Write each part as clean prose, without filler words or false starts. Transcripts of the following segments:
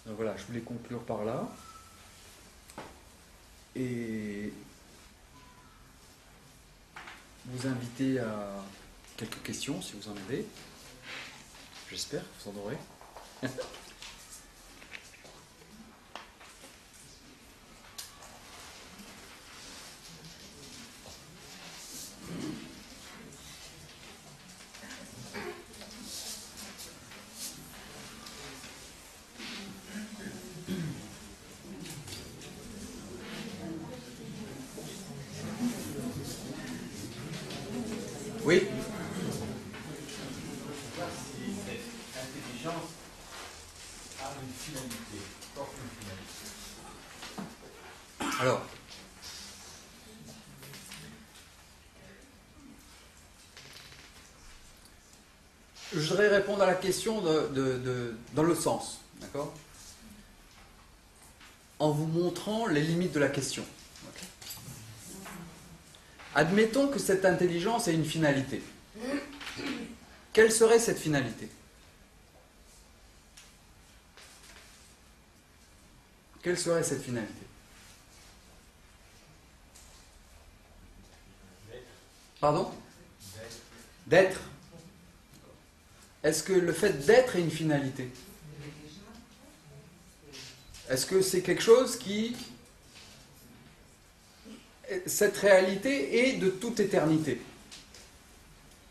Donc voilà, je voulais conclure par là. Et vous inviter à quelques questions si vous en avez. J'espère que vous en aurez. Oui. Si cette intelligence a une finalité, porte une finalité. Alors, je voudrais répondre à la question dans le sens, d'accord? En vous montrant les limites de la question. Okay. Admettons que cette intelligence ait une finalité. Quelle serait cette finalité? Quelle serait cette finalité? Pardon? D'être. Est-ce que le fait d'être est une finalité? Est-ce que c'est quelque chose qui... Cette réalité est de toute éternité.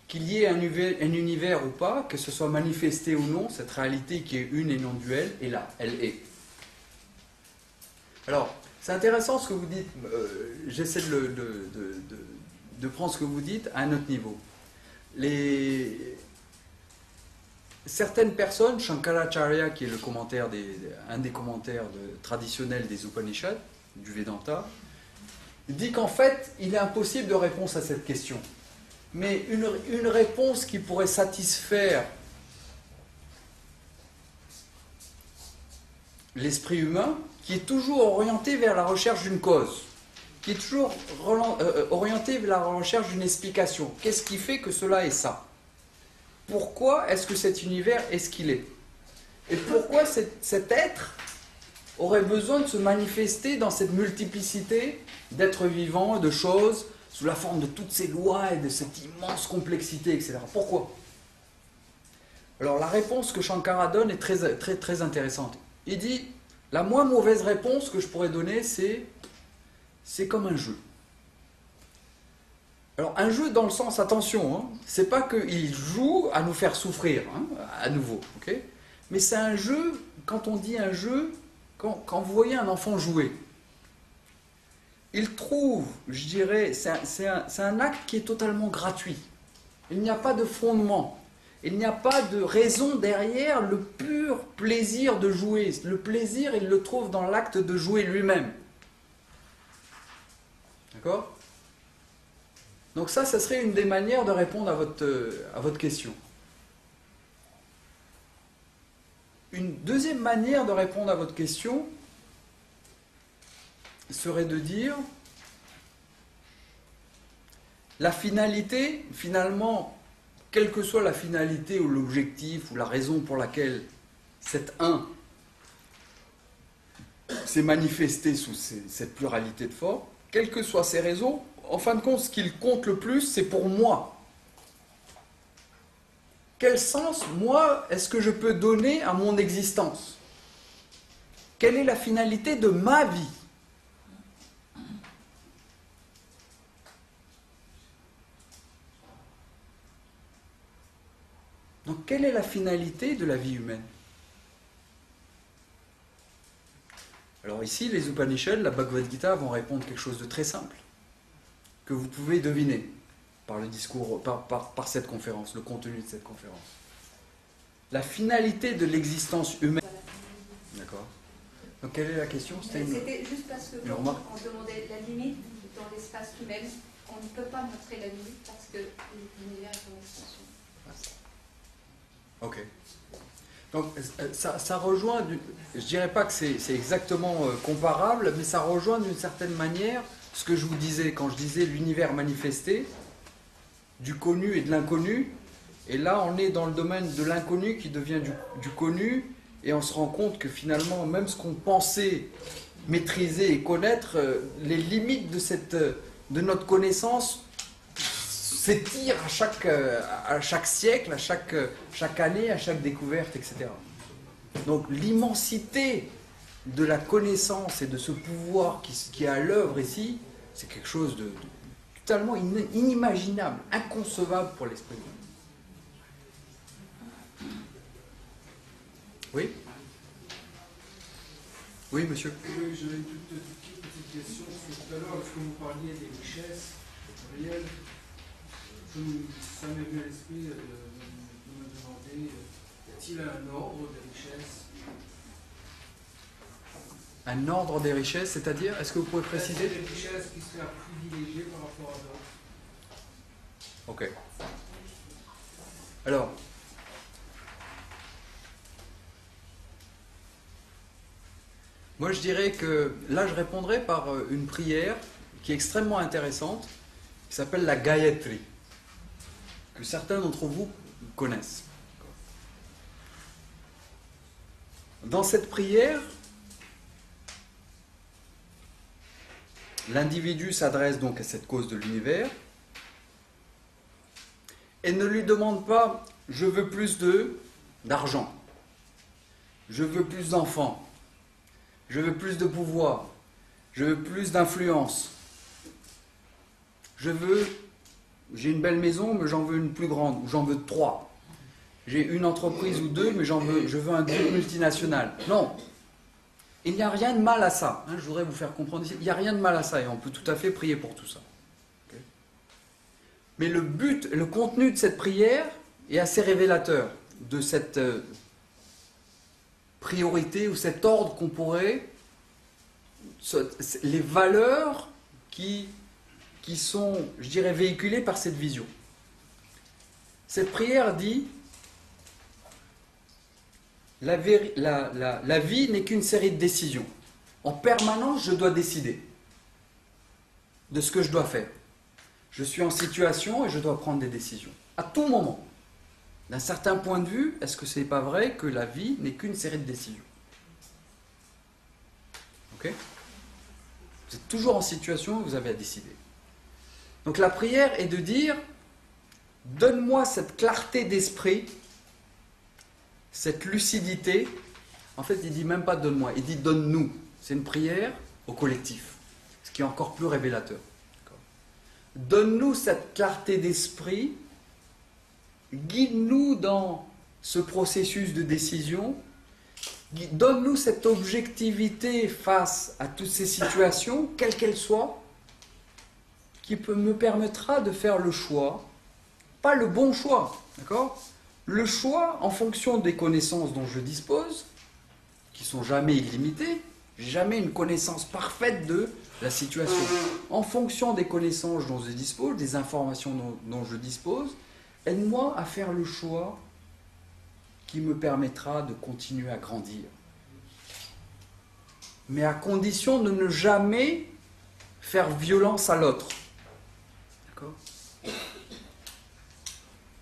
Qu'il y ait un univers ou pas, que ce soit manifesté ou non, cette réalité qui est une et non duelle est là, elle est. Alors, c'est intéressant ce que vous dites, j'essaie de prendre ce que vous dites à un autre niveau. Certaines personnes, Shankaracharya, qui est un des commentaires traditionnels des Upanishads, du Vedanta, dit qu'en fait, il est impossible de réponse à cette question. Mais une réponse qui pourrait satisfaire l'esprit humain, qui est toujours orienté vers la recherche d'une cause, qui est toujours orienté vers la recherche d'une explication. Qu'est-ce qui fait que cela est ça? Pourquoi est-ce que cet univers est ce qu'il est? Et pourquoi cet être aurait besoin de se manifester dans cette multiplicité d'êtres vivants, de choses, sous la forme de toutes ces lois et de cette immense complexité, etc. Pourquoi? Alors la réponse que Shankara donne est très, très, très intéressante. Il dit, la moins mauvaise réponse que je pourrais donner, c'est comme un jeu. Alors un jeu dans le sens, attention, hein, c'est pas qu'il joue à nous faire souffrir, hein, à nouveau, ok? Mais c'est un jeu, quand on dit un jeu, quand vous voyez un enfant jouer, il trouve, je dirais, c'est un acte qui est totalement gratuit. Il n'y a pas de fondement. Il n'y a pas de raison derrière le pur plaisir de jouer. Le plaisir, il le trouve dans l'acte de jouer lui-même. D'accord? Donc ça serait une des manières de répondre à votre question. Une deuxième manière de répondre à votre question serait de dire la finalité, finalement, quelle que soit la finalité ou l'objectif ou la raison pour laquelle cet un s'est manifesté sous cette pluralité de formes, quelles que soient ces raisons, en fin de compte, ce qui compte le plus, c'est pour moi. Quel sens, moi, est-ce que je peux donner à mon existence? Quelle est la finalité de ma vie? Donc, quelle est la finalité de la vie humaine? Alors ici, les Upanishads, la Bhagavad Gita vont répondre quelque chose de très simple, que vous pouvez deviner par le discours, par cette conférence, le contenu de cette conférence. La finalité de l'existence humaine. D'accord. Donc quelle est la question? C'était juste parce que quand on demandait la limite dans l'espace humain, on ne peut pas montrer la limite parce que l'univers est en extension. Ok. Donc ça rejoint, je dirais pas que c'est exactement comparable, mais ça rejoint d'une certaine manière ce que je vous disais quand je disais l'univers manifesté, du connu et de l'inconnu, et là on est dans le domaine de l'inconnu qui devient du connu, et on se rend compte que finalement, même ce qu'on pensait maîtriser et connaître, les limites de notre connaissance s'étirent à chaque siècle, à chaque année, à chaque découverte, etc. Donc l'immensité de la connaissance et de ce pouvoir qui est à l'œuvre ici, c'est quelque chose de totalement inimaginable, inconcevable pour l'esprit humain. Oui? Oui, monsieur. Oui, j'avais une petite question sur tout à l'heure, lorsque vous parliez des richesses réelles, ça m'est venu à l'esprit de me demander, y a-t-il un ordre des richesses? Un ordre des richesses, c'est-à-dire, est-ce que vous pouvez préciser? Des richesses qui seraient privilégiées par rapport à d'autres. Ok. Alors, moi je dirais que là je répondrai par une prière qui est extrêmement intéressante, qui s'appelle la Gayatri, que certains d'entre vous connaissent. Dans cette prière, l'individu s'adresse donc à cette cause de l'univers et ne lui demande pas « je veux plus d'argent, je veux plus d'enfants, je veux plus de pouvoir, je veux plus d'influence, j'ai une belle maison mais j'en veux une plus grande, ou j'en veux 3, j'ai une entreprise ou 2 mais je veux un groupe multinational ». Non. Il n'y a rien de mal à ça. Je voudrais vous faire comprendre ici. Il n'y a rien de mal à ça et on peut tout à fait prier pour tout ça. Okay. Mais le but, le contenu de cette prière est assez révélateur de cette priorité ou cet ordre qu'on pourrait, les valeurs qui sont, je dirais, véhiculées par cette vision. Cette prière dit: la vie n'est qu'une série de décisions. En permanence, je dois décider de ce que je dois faire. Je suis en situation et je dois prendre des décisions. À tout moment. D'un certain point de vue, est-ce que ce n'est pas vrai que la vie n'est qu'une série de décisions? Ok? Vous êtes toujours en situation et vous avez à décider. Donc la prière est de dire: donne-moi cette clarté d'esprit, cette lucidité. En fait, il ne dit même pas donne-moi, il dit donne-nous. C'est une prière au collectif, ce qui est encore plus révélateur. Donne-nous cette clarté d'esprit, guide-nous dans ce processus de décision, donne-nous cette objectivité face à toutes ces situations, quelles qu'elles soient, qui me permettra de faire le choix, pas le bon choix, d'accord ? Le choix en fonction des connaissances dont je dispose, qui sont jamais illimitées, j'ai jamais une connaissance parfaite de la situation. En fonction des connaissances dont je dispose, des informations dont je dispose, aide-moi à faire le choix qui me permettra de continuer à grandir. Mais à condition de ne jamais faire violence à l'autre. D'accord ?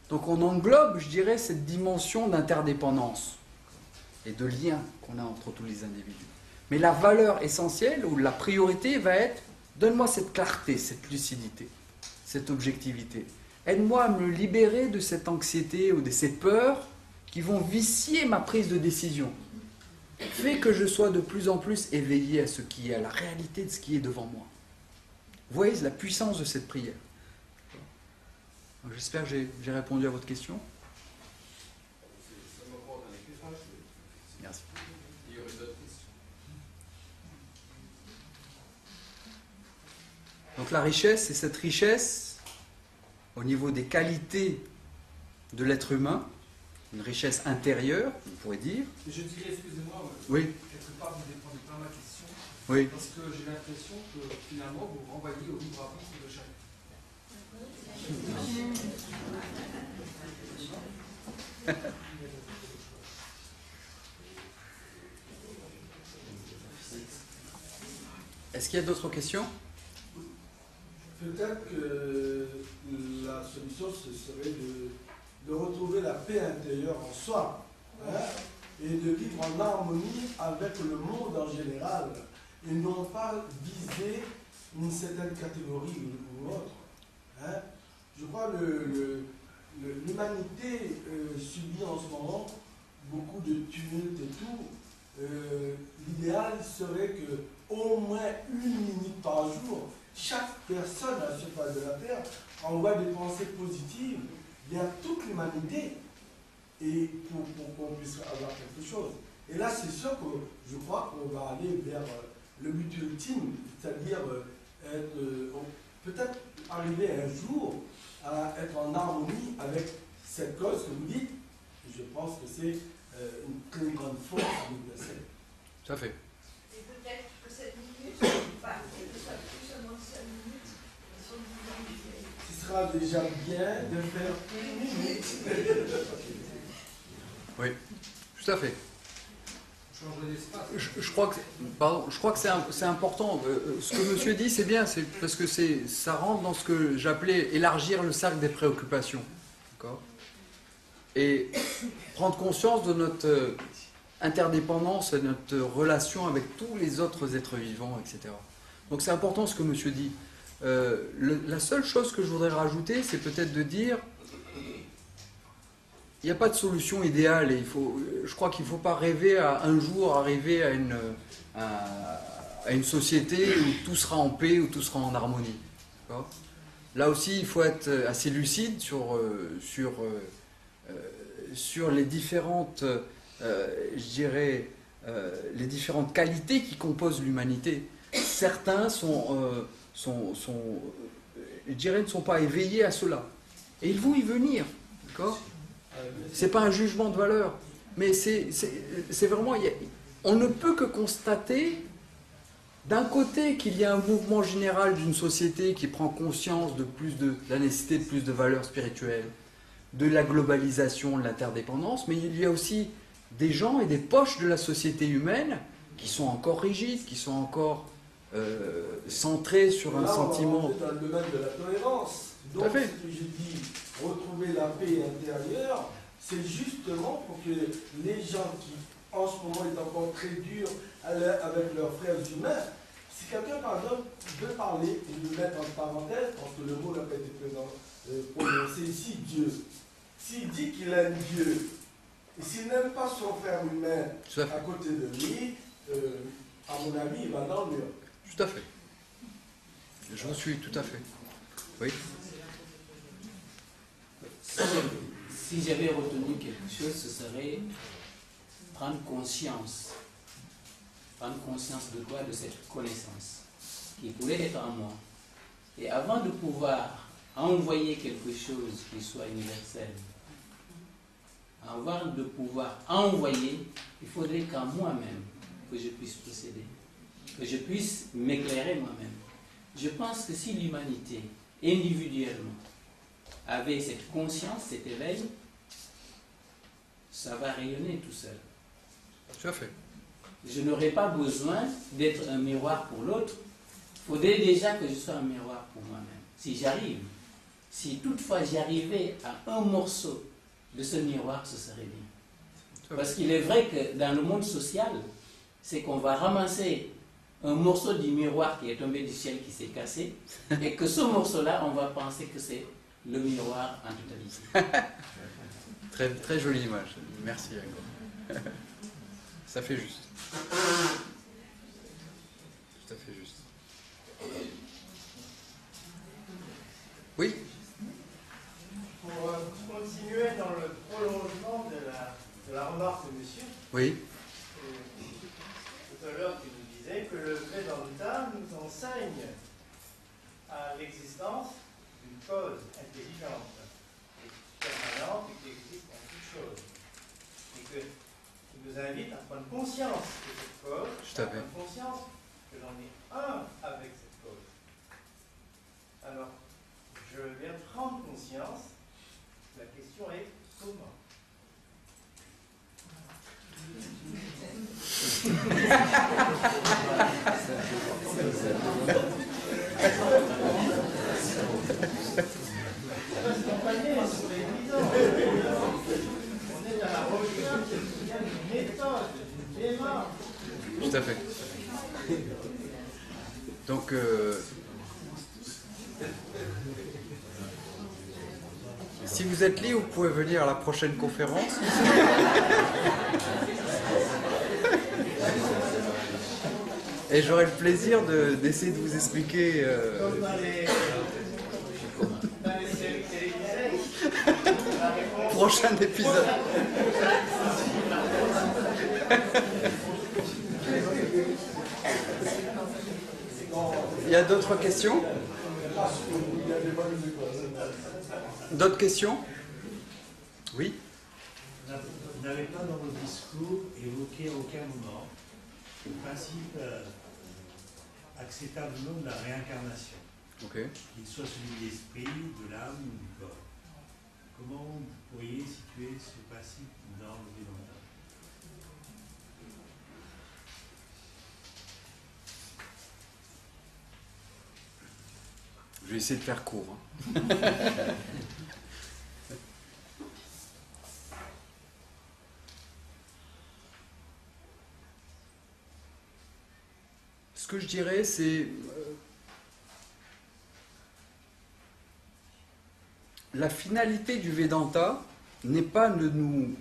Donc on englobe, je dirais, cette dimension d'interdépendance et de lien qu'on a entre tous les individus. Mais la valeur essentielle ou la priorité va être: donne-moi cette clarté, cette lucidité, cette objectivité. Aide-moi à me libérer de cette anxiété ou de ces peurs qui vont vicier ma prise de décision. Fais que je sois de plus en plus éveillé à ce qui est, à la réalité de ce qui est devant moi. Vous voyez la puissance de cette prière. J'espère que j'ai répondu à votre question. Merci. Il y aurait d'autres questions. Donc la richesse, c'est cette richesse au niveau des qualités de l'être humain, une richesse intérieure, on pourrait dire. Je dirais, excusez-moi, oui. Quelque part vous ne répondez pas à ma question, oui. Parce que j'ai l'impression que finalement vous renvoyez au libre arbitre de chacun. Est-ce qu'il y a d'autres questions? Peut-être que la solution, ce serait de retrouver la paix intérieure en soi. Hein? et de vivre en harmonie avec le monde en général, et non pas viser une certaine catégorie ou autre. Hein? Je crois que l'humanité subit en ce moment beaucoup de tumultes et tout. L'idéal serait que au moins 1 minute par jour, chaque personne à la surface de la Terre envoie des pensées positives vers toute l'humanité et pour qu'on puisse avoir quelque chose. Et là, c'est sûr que je crois qu'on va aller vers le but ultime, c'est-à-dire peut-être arriver un jour à être en harmonie avec cette cause que vous dites. Et je pense que c'est une très grande force universelle. Tout à fait. Et peut-être que cette minute, enfin, que ce soit plus seulement 5 minutes, sont identifiées. Ce sera déjà bien de faire 1 minute. Oui, tout à fait. Changer d'espace. Je crois que c'est important. Ce que monsieur dit, c'est bien, c'est parce que ça rentre dans ce que j'appelais élargir le cercle des préoccupations. D'accord ? Et prendre conscience de notre interdépendance et notre relation avec tous les autres êtres vivants, etc. Donc c'est important ce que monsieur dit. La seule chose que je voudrais rajouter, c'est peut-être de dire il n'y a pas de solution idéale et je crois qu'il ne faut pas rêver à un jour arriver à une société où tout sera en paix, où tout sera en harmonie. Là aussi, il faut être assez lucide sur les différentes, je dirais, les différentes qualités qui composent l'humanité. Certains je dirais, ne sont pas éveillés à cela. Et ils vont y venir. D'accord ? C'est pas un jugement de valeur, mais c'est vraiment... On ne peut que constater, d'un côté, qu'il y a un mouvement général d'une société qui prend conscience de la nécessité de plus de valeurs spirituelles, de la globalisation, de l'interdépendance, mais il y a aussi des gens et des poches de la société humaine qui sont encore rigides, qui sont encore centrés sur un sentiment... On va dans le domaine de la tolérance. Donc, ce que j'ai dit, retrouver la paix intérieure, c'est justement pour que les gens qui, en ce moment, est encore très dur avec leurs frères humains, si quelqu'un, par exemple, veut parler et le mettre en parenthèse, parce que le mot n'a pas été prononcé ici, Dieu. S'il dit qu'il aime Dieu, et s'il n'aime pas son frère humain à côté de lui, à mon avis, il va dans le mur. Tout à fait. Je vous suis, tout à fait. Oui. Si j'avais retenu quelque chose, ce serait prendre conscience. Prendre conscience de quoi? De cette connaissance qui pourrait être en moi. Et avant de pouvoir envoyer quelque chose qui soit universel, avant de pouvoir envoyer, il faudrait qu'en moi-même, que je puisse procéder, que je puisse m'éclairer moi-même. Je pense que si l'humanité, individuellement, avait cette conscience, cet éveil, ça va rayonner tout seul. Tout à fait. Je n'aurais pas besoin d'être un miroir pour l'autre. Il faudrait déjà que je sois un miroir pour moi-même. Si j'arrive, si toutefois j'arrivais à un morceau de ce miroir, ce serait bien. Parce qu'il est vrai que dans le monde social, c'est qu'on va ramasser un morceau du miroir qui est tombé du ciel, qui s'est cassé, et que ce morceau-là, on va penser que c'est le miroir en totalité. Très, très jolie image. Merci, Jacob. Ça fait juste. Tout à fait juste. Oui. Pour continuer dans le prolongement de la remarque de monsieur, Oui. tout à l'heure tu nous disais que le Vedanta nous enseigne à l'existence d'une cause intelligente et permanente et qui existe en toute chose. Et que tu nous invites à prendre conscience de cette cause, à prendre conscience que j'en ai un avec cette cause. Alors, je viens de prendre conscience. La question est comment? On est à la recherche d'une Tout à fait. Donc, si vous êtes libre, vous pouvez venir à la prochaine conférence. Et j'aurai le plaisir d'essayer de vous expliquer. Comme dans les séries télévisées. Prochain épisode. Il y a d'autres questions? D'autres questions? Oui? Vous n'avez pas dans vos discours évoqué à aucun moment le principe acceptable ou non de la réincarnation, qu'il soit celui de l'esprit, de l'âme ou du corps. Comment vous pourriez situer ce principe dans le Vedanta? Je vais essayer de faire court. Ce que je dirais, c'est la finalité du Vedanta n'est pas de nous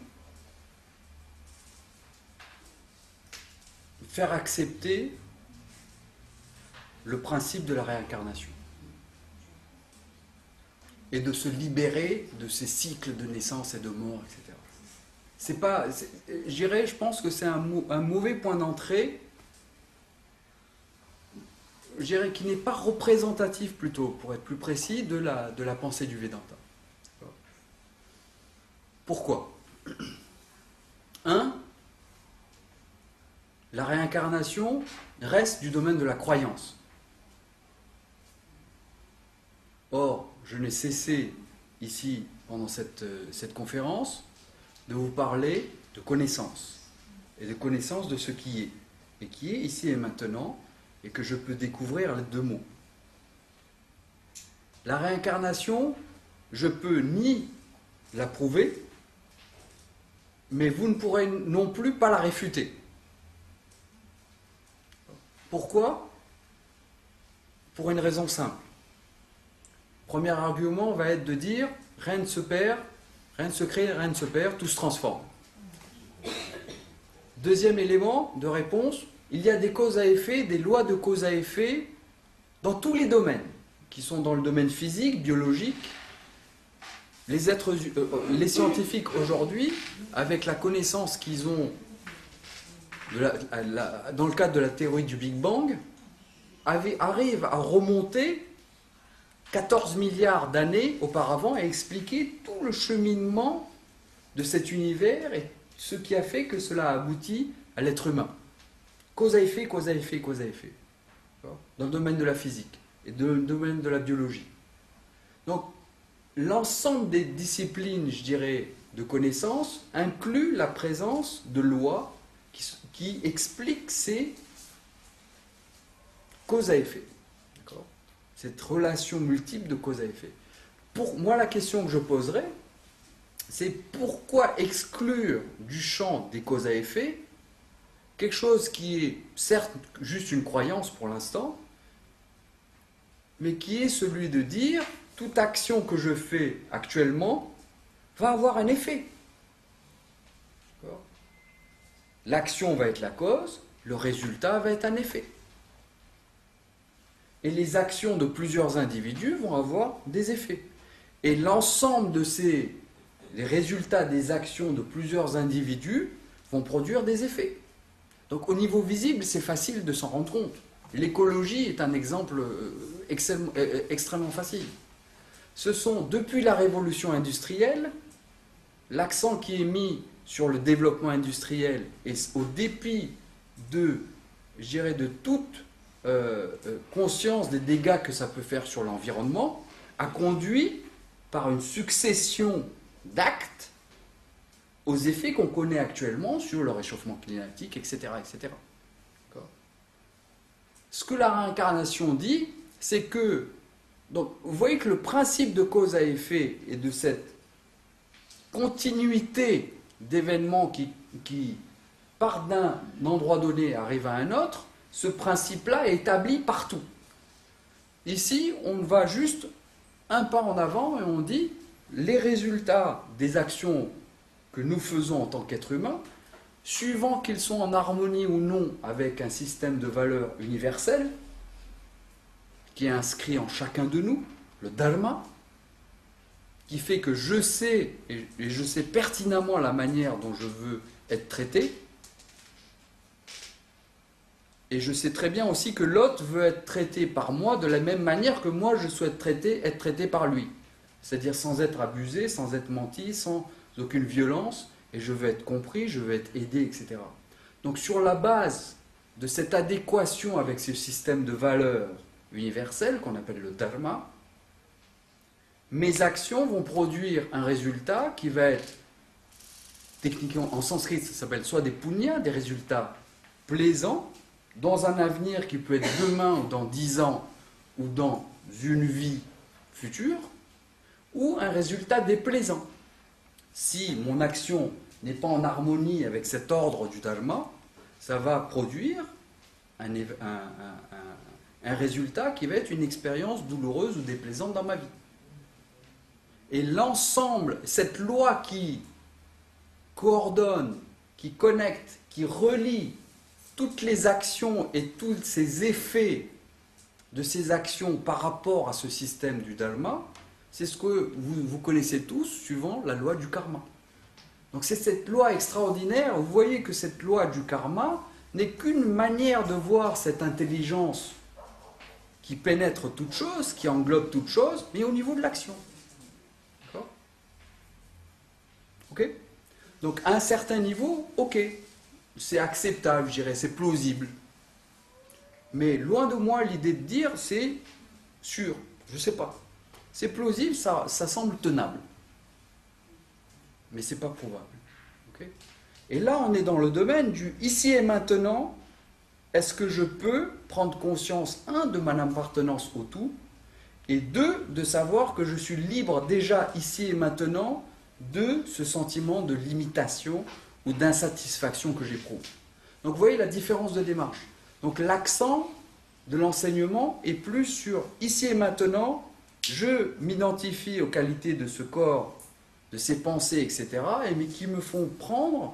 faire accepter le principe de la réincarnation et de se libérer de ces cycles de naissance et de mort, etc. C'est pas, je pense que c'est un mauvais point d'entrée, je dirais, qui n'est pas représentatif plutôt, pour être plus précis, de la pensée du Vedanta. Pourquoi? 1. La réincarnation reste du domaine de la croyance. Or, je n'ai cessé ici, pendant cette conférence, de vous parler de connaissance, et de connaissance de ce qui est, et qui est ici et maintenant, et que je peux découvrir les deux mots. La réincarnation, je peux ni la prouver, mais vous ne pourrez non plus pas la réfuter. Pourquoi? Pour une raison simple. Premier argument va être de dire rien ne se perd, rien ne se crée, rien ne se perd, tout se transforme. Deuxième élément de réponse, il y a des causes à effet, des lois de cause à effet dans tous les domaines, qui sont dans le domaine physique, biologique. Les scientifiques aujourd'hui, avec la connaissance qu'ils ont dans le cadre de la théorie du Big Bang, arrivent à remonter 14 milliards d'années auparavant et expliquer tout le cheminement de cet univers et ce qui a fait que cela a abouti à l'être humain. Cause à effet, cause à effet, cause à effet. Dans le domaine de la physique et dans le domaine de la biologie. Donc, l'ensemble des disciplines, je dirais, de connaissances inclut la présence de lois qui expliquent ces cause à effet. Cette relation multiple de cause à effet. Pour moi, la question que je poserais, c'est pourquoi exclure du champ des causes à effet quelque chose qui est certes juste une croyance pour l'instant, mais qui est celui de dire toute action que je fais actuellement va avoir un effet. L'action va être la cause, le résultat va être un effet. Et les actions de plusieurs individus vont avoir des effets. Et l'ensemble de les résultats des actions de plusieurs individus vont produire des effets. Donc au niveau visible, c'est facile de s'en rendre compte. L'écologie est un exemple extrêmement facile. Ce sont, depuis la révolution industrielle, l'accent qui est mis sur le développement industriel et au dépit de, je dirais, de toute conscience des dégâts que ça peut faire sur l'environnement, a conduit par une succession d'actes aux effets qu'on connaît actuellement sur le réchauffement climatique, etc. etc. Ce que la réincarnation dit, c'est que, donc, vous voyez que le principe de cause à effet et de cette continuité d'événements qui part d'un endroit donné et arrive à un autre, ce principe-là est établi partout. Ici, on va juste un pas en avant et on dit les résultats des actions que nous faisons en tant qu'être humain, suivant qu'ils sont en harmonie ou non avec un système de valeurs universelles, qui est inscrit en chacun de nous, le dharma, qui fait que je sais, et je sais pertinemment la manière dont je veux être traité, et je sais très bien aussi que l'autre veut être traité par moi de la même manière que moi je souhaite être traité par lui. C'est-à-dire sans être abusé, sans être menti, sans aucune violence, et je veux être compris, je veux être aidé, etc. Donc sur la base de cette adéquation avec ce système de valeurs universelles qu'on appelle le dharma, mes actions vont produire un résultat qui va être, techniquement en sanskrit ça s'appelle soit des punyas, des résultats plaisants, dans un avenir qui peut être demain ou dans 10 ans ou dans une vie future, ou un résultat déplaisant. Si mon action n'est pas en harmonie avec cet ordre du dharma, ça va produire un résultat qui va être une expérience douloureuse ou déplaisante dans ma vie. Et l'ensemble, cette loi qui coordonne, qui connecte, qui relie toutes les actions et tous ces effets de ces actions par rapport à ce système du dharma, c'est ce que vous connaissez tous suivant la loi du karma. Donc c'est cette loi extraordinaire, vous voyez que cette loi du karma n'est qu'une manière de voir cette intelligence qui pénètre toute chose, qui englobe toute chose, mais au niveau de l'action. D'accord ? Ok ? Donc à un certain niveau, ok, c'est acceptable, je dirais, c'est plausible. Mais loin de moi l'idée de dire c'est sûr, je ne sais pas. C'est plausible, ça semble tenable. Mais ce n'est pas prouvable. Okay ? Et là, on est dans le domaine du ici et maintenant. Est-ce que je peux prendre conscience, un, de mon appartenance au tout, et deux, de savoir que je suis libre déjà ici et maintenant de ce sentiment de limitation ou d'insatisfaction que j'éprouve. Donc vous voyez la différence de démarche. Donc l'accent de l'enseignement est plus sur ici et maintenant, je m'identifie aux qualités de ce corps, de ses pensées, etc., mais qui me font prendre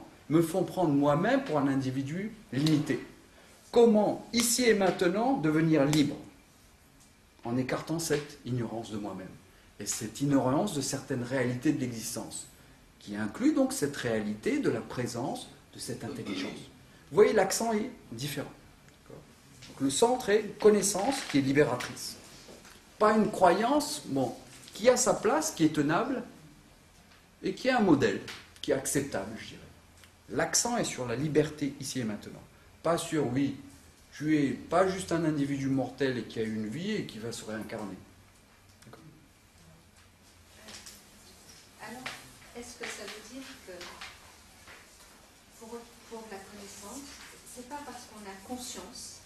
moi-même pour un individu limité. Comment, ici et maintenant, devenir libre en écartant cette ignorance de moi-même et cette ignorance de certaines réalités de l'existence, qui inclut donc cette réalité de la présence de cette intelligence. Vous voyez, l'accent est différent. Donc, le centre est une connaissance qui est libératrice. Pas une croyance, bon, qui a sa place, qui est tenable, et qui est un modèle, qui est acceptable, je dirais. L'accent est sur la liberté ici et maintenant. Pas sur, oui, tu es pas juste un individu mortel et qui a une vie et qui va se réincarner. Alors, est-ce que ça veut dire que pour la connaissance, c'est pas parce qu'on a conscience,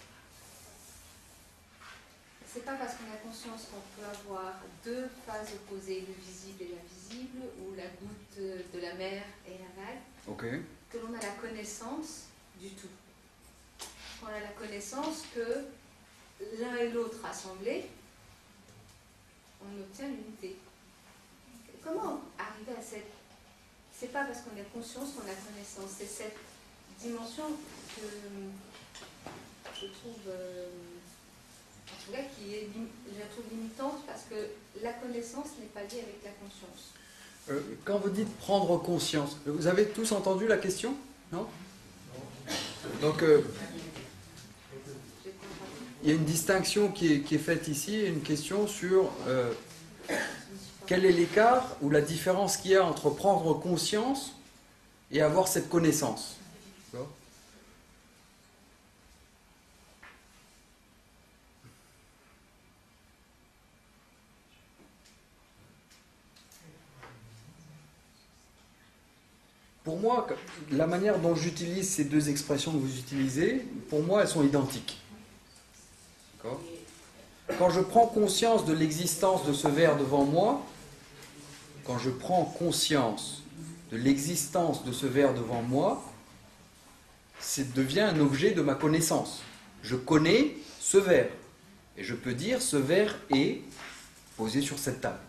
c'est pas parce qu'on a conscience qu'on peut avoir deux phases opposées, le visible et l'invisible, ou la goutte de la mer et la vague, que l'on a la connaissance du tout. On a la connaissance que l'un et l'autre rassemblés, on obtient l'unité. Comment arriver à cette... C'est pas parce qu'on a conscience qu'on a connaissance, c'est cette dimension que je trouve... en tout cas, je la trouve limitante parce que la connaissance n'est pas liée avec la conscience. Quand vous dites prendre conscience, vous avez tous entendu la question? Non? Donc, il y a une distinction qui est faite ici, une question sur quel est l'écart ou la différence qu'il y a entre prendre conscience et avoir cette connaissance. D'accord ? Pour moi, la manière dont j'utilise ces deux expressions que vous utilisez, pour moi, elles sont identiques. D'accord ? Quand je prends conscience de l'existence de ce verre devant moi, quand je prends conscience de l'existence de ce verre devant moi, devient un objet de ma connaissance. Je connais ce verre. Et je peux dire, ce verre est posé sur cette table.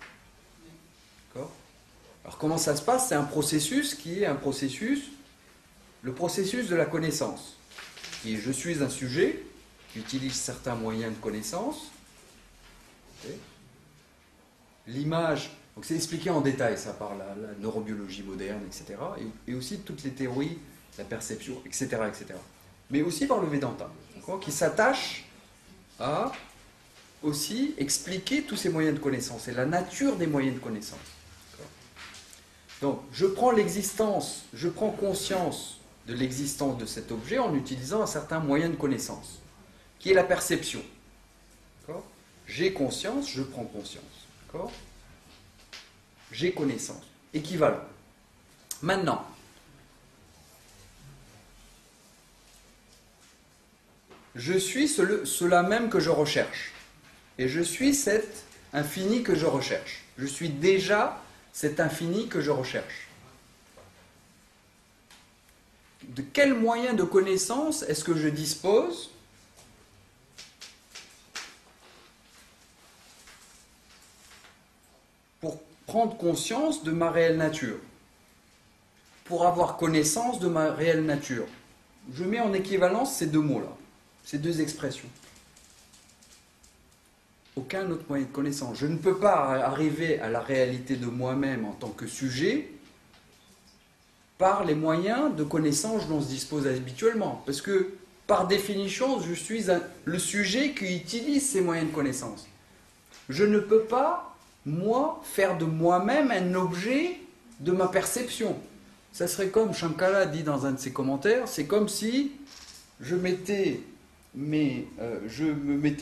D'accord ? Alors comment ça se passe? C'est un processus qui est le processus de la connaissance. Et je suis un sujet qui utilise certains moyens de connaissance. Okay. L'image, donc c'est expliqué en détail ça par la neurobiologie moderne, etc. Et aussi toutes les théories, la perception, etc., etc. Mais aussi par le Vedanta, qui s'attache à aussi expliquer tous ces moyens de connaissance et la nature des moyens de connaissance. Donc, je prends conscience de l'existence de cet objet en utilisant un certain moyen de connaissance, qui est la perception. J'ai conscience, je prends conscience. J'ai connaissance. Équivalent. Maintenant, je suis cela même que je recherche. Et je suis cet infini que je recherche. Je suis déjà cet infini que je recherche. De quels moyens de connaissance est-ce que je dispose pour prendre conscience de ma réelle nature, pour avoir connaissance de ma réelle nature? Je mets en équivalence ces deux mots-là, ces deux expressions. Aucun autre moyen de connaissance. Je ne peux pas arriver à la réalité de moi-même en tant que sujet par les moyens de connaissance dont on se dispose habituellement. Parce que, par définition, je suis le sujet qui utilise ces moyens de connaissance. Je ne peux pas, moi, faire de moi-même un objet de ma perception. Ça serait comme Shankara dit dans un de ses commentaires, c'est comme si je me mettais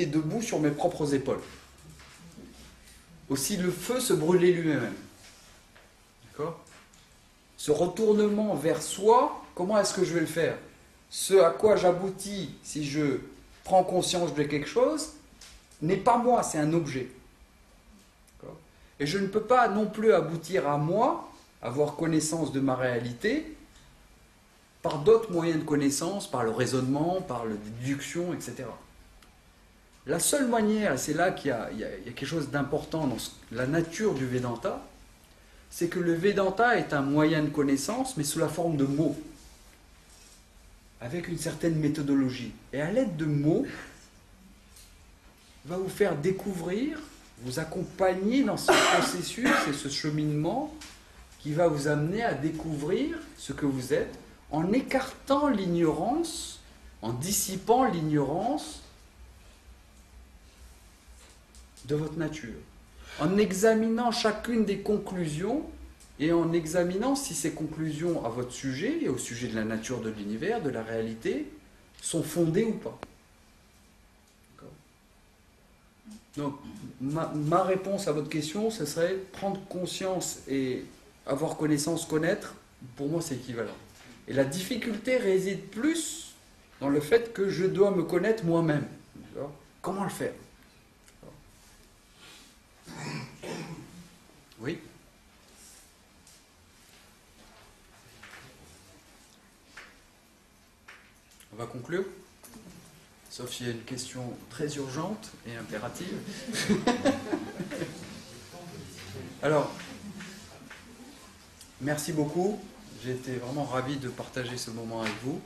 debout sur mes propres épaules. Aussi le feu se brûlait lui-même. D'accord ? Ce retournement vers soi, comment est-ce que je vais le faire? Ce à quoi j'aboutis si je prends conscience de quelque chose n'est pas moi, c'est un objet. D'accord ? Et je ne peux pas non plus aboutir à moi, avoir connaissance de ma réalité, par d'autres moyens de connaissance, par le raisonnement, par la déduction, etc. La seule manière, c'est là qu'il y a quelque chose d'important dans la nature du Vedanta, c'est que le Vedanta est un moyen de connaissance, mais sous la forme de mots, avec une certaine méthodologie. Et à l'aide de mots, va vous faire découvrir, vous accompagner dans ce processus et ce cheminement qui va vous amener à découvrir ce que vous êtes, en écartant l'ignorance, en dissipant l'ignorance de votre nature, en examinant chacune des conclusions et en examinant si ces conclusions à votre sujet et au sujet de la nature de l'univers, de la réalité, sont fondées ou pas. Donc, ma réponse à votre question, ce serait prendre conscience et avoir connaissance, connaître, pour moi c'est équivalent. Et la difficulté réside plus dans le fait que je dois me connaître moi-même. Comment le faire? Oui? On va conclure? Sauf s'il y a une question très urgente et impérative. Alors, merci beaucoup. J'ai été vraiment ravi de partager ce moment avec vous.